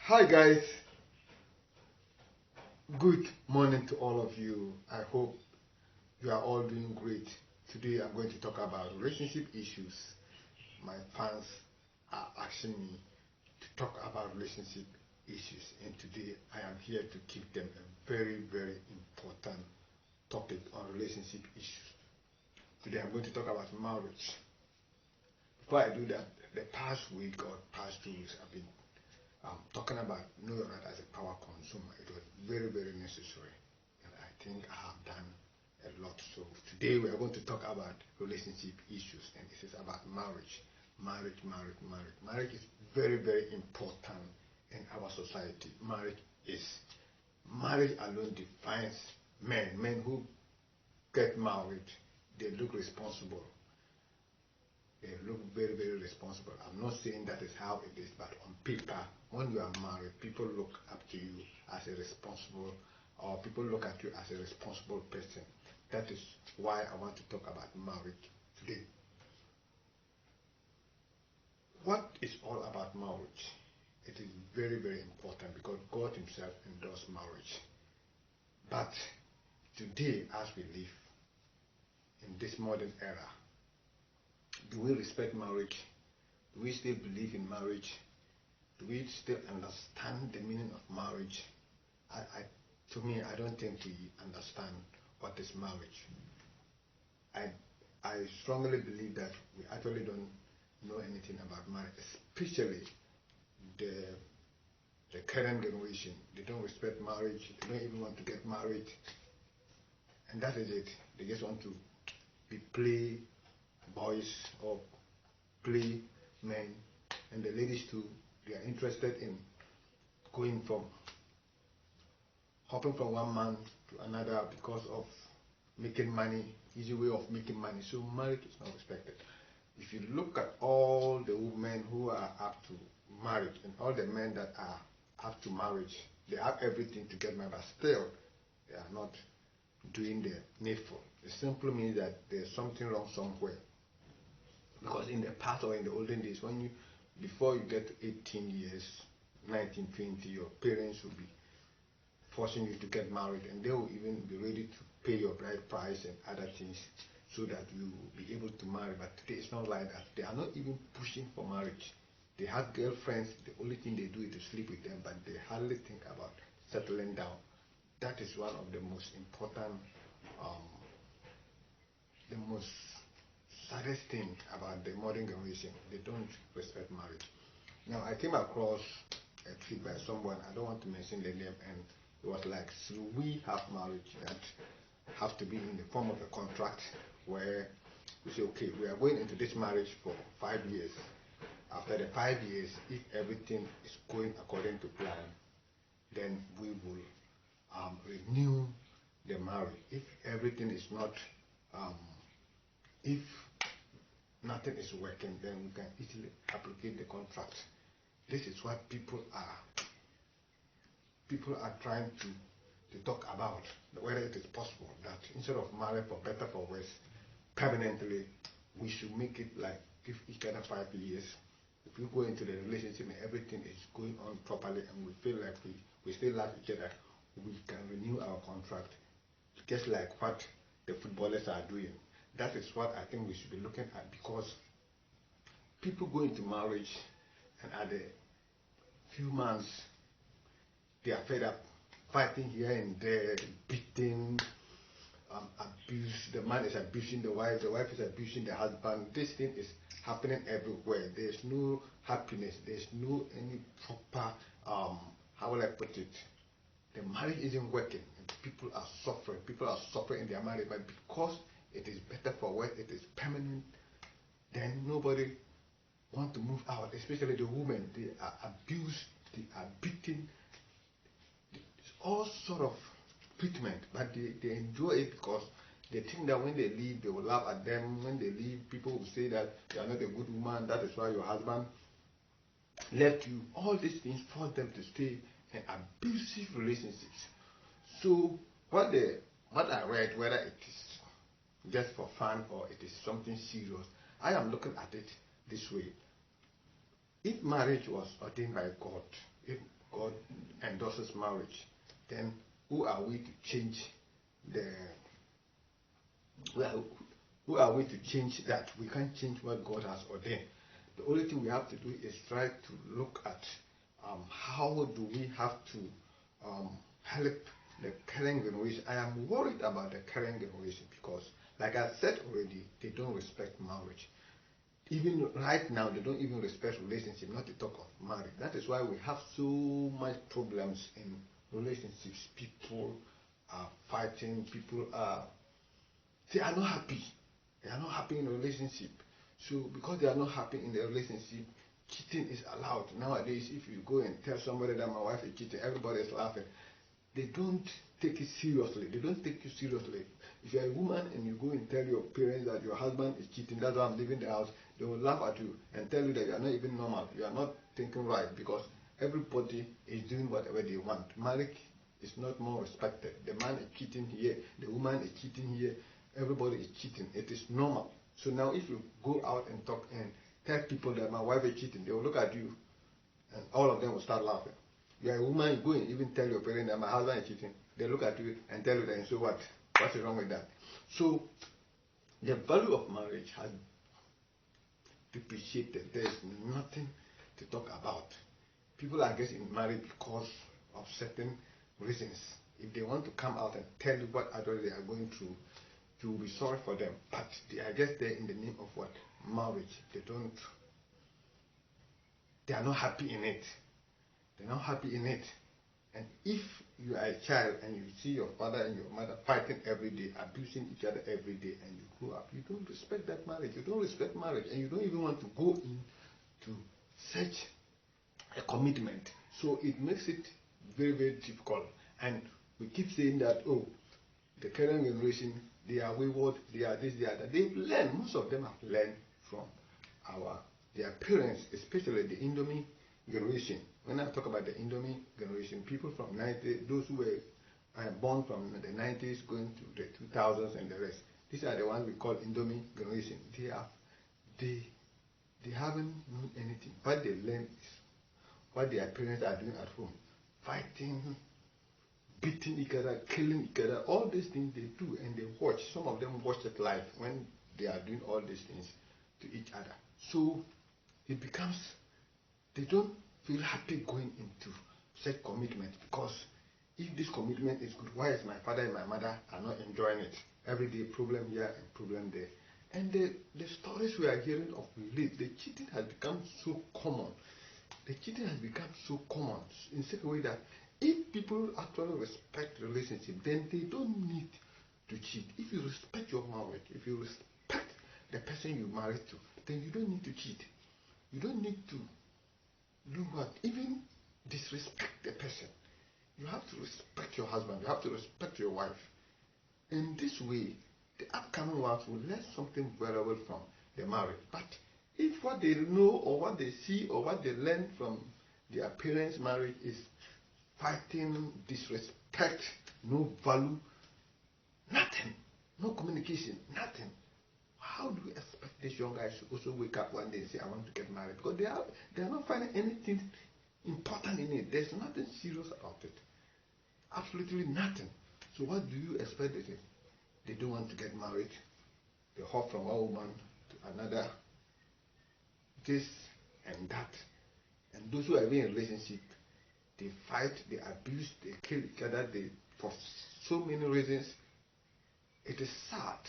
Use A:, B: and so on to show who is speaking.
A: Hi guys, good morning to all of you. I hope you are all doing great. Today I'm going to talk about relationship issues. My fans are asking me to talk about relationship issues, and today I am here to give them a very important topic on relationship issues. Today I'm going to talk about marriage. Before I do that, the past week or past 2 weeks I've been talking about know your right as a power consumer. It was very necessary, and I think I have done a lot. So today we are going to talk about relationship issues, and this is about marriage. Marriage is very important in our society. Marriage alone defines men. Men who get married, they look responsible. They look very responsible. I'm not saying that is how it is, but on paper, when you are married, people look up to you as a responsible, or people look at you as a responsible person. That is why I want to talk about marriage today. What is all about marriage? It is very important because God Himself endorsed marriage. But today, as we live in this modern era, do we respect marriage? Do we still believe in marriage? Do we still understand the meaning of marriage? To me, I don't think we understand what is marriage. I strongly believe that we actually don't know anything about marriage, especially the current generation. They don't respect marriage. They don't even want to get married, and that is it. They just want to play boys or play men, and the ladies too. They are interested in hopping from one man to another because of making money, easy way of making money. So marriage is not respected. If you look at all the women who are up to marriage and all the men that are up to marriage, they have everything to get married, but still they are not doing the needful. It simply means that there's something wrong somewhere. Because in the past or in the olden days, before you get to 18 years, 19, 20, your parents will be forcing you to get married, and they will even be ready to pay your bride price and other things so that you will be able to marry. But today it's not like that. They are not even pushing for marriage. They have girlfriends. The only thing they do is to sleep with them, but they hardly think about settling down. That is one of the most important, the most saddest thing about the modern generation. They don't respect marriage. Now, I came across a tweet by someone, I don't want to mention the name, and it was like, should we have marriage that have to be in the form of a contract where we say, okay, we are going into this marriage for 5 years. After the 5 years, if everything is going according to plan, then we will renew the marriage. If everything is not, if nothing is working, then we can easily applicate the contract. This is what people are trying to talk about, whether it is possible that instead of marriage for better for worse, permanently, we should make it like if each other 5 years. If we go into the relationship and everything is going on properly and we feel like we still love each other, we can renew our contract, just like what the footballers are doing. That is what I think we should be looking at, because people go into marriage and at the few months they are fed up, fighting here and there, beating, abuse. The man is abusing the wife is abusing the husband. This thing is happening everywhere. There's no happiness, there's no any proper, how will I put it? The marriage isn't working, and people are suffering in their marriage, but because it is better for work, it is permanent, then nobody want to move out, especially the women. They are abused, they are beaten, it's all sort of treatment, but they enjoy it because they think that when they leave, they will laugh at them. When they leave, people will say that you are not a good woman, that is why your husband left you. All these things force them to stay in abusive relationships. So what I read, whether it is just for fun or it is something serious, I am looking at it this way. If marriage was ordained by God, if God endorses marriage, then who are we to change the well, who are we to change that? We can't change what God has ordained. The only thing we have to do is try to look at how do we have to help the current generation. I am worried about the current generation because, like I said already, they don't respect marriage. Even right now, they don't even respect relationship, not to talk of marriage. That is why we have so much problems in relationships. People are fighting, they are not happy. They are not happy in a relationship. So because they are not happy in the relationship, cheating is allowed. Nowadays, if you go and tell somebody that my wife is cheating, everybody is laughing. They don't take it seriously. They don't take you seriously. If you're a woman and you go and tell your parents that your husband is cheating, that's why I'm leaving the house, they will laugh at you and tell you that you are not even normal. You are not thinking right because everybody is doing whatever they want. Marriage is not more respected. The man is cheating here, the woman is cheating here, everybody is cheating. It is normal. So now if you go out and talk and tell people that my wife is cheating, they will look at you and all of them will start laughing. You are a woman, you go and even tell your parents that my husband is cheating. They look at you and tell you that, and so what? What's wrong with that? So the value of marriage has depreciated. There is nothing to talk about. People are getting married because of certain reasons. If they want to come out and tell you what others they are going through, you will be sorry for them. But they are just there in the name of what? Marriage. They are not happy in it. They're not happy in it. And if you are a child and you see your father and your mother fighting every day, abusing each other every day, and you grow up, you don't respect that marriage. You don't respect marriage, and you don't even want to go into such a commitment. So it makes it very, very difficult. And we keep saying that, oh, the current generation, they are wayward, they are this, they are that. They've learned, most of them have learned from their parents, especially the Indomie generation. When I talk about the Indomie generation, people from 90s, those who were born from the 90s going to the 2000s and the rest, these are the ones we call Indomie generation. They haven't known anything. What they learned is what their parents are doing at home. Fighting, beating each other, killing each other, all these things they do and they watch. Some of them watch it live when they are doing all these things to each other. So it becomes, they don't feel happy going into such commitment because if this commitment is good, why is my father and my mother are not enjoying it? Every day problem here and problem there. And the stories we are hearing of rape, the cheating has become so common. The cheating has become so common in such a way that if people actually respect the relationship, then they don't need to cheat. If you respect your marriage, if you respect the person you married to, then you don't need to cheat. You don't need to do what? Even disrespect the person. You have to respect your husband. You have to respect your wife. In this way, the upcoming wives will learn something valuable from the marriage. But if what they know or what they see or what they learn from their parents' marriage is fighting, disrespect, no value, nothing, no communication, nothing, how do we expect these young guys to also wake up one day and say, I want to get married? Because they are not finding anything important in it. There's nothing serious about it. Absolutely nothing. So what do you expect they do? They don't want to get married. They hop from one woman to another, this and that. And those who are in a relationship, they fight, they abuse, they kill each other, for so many reasons. It is sad.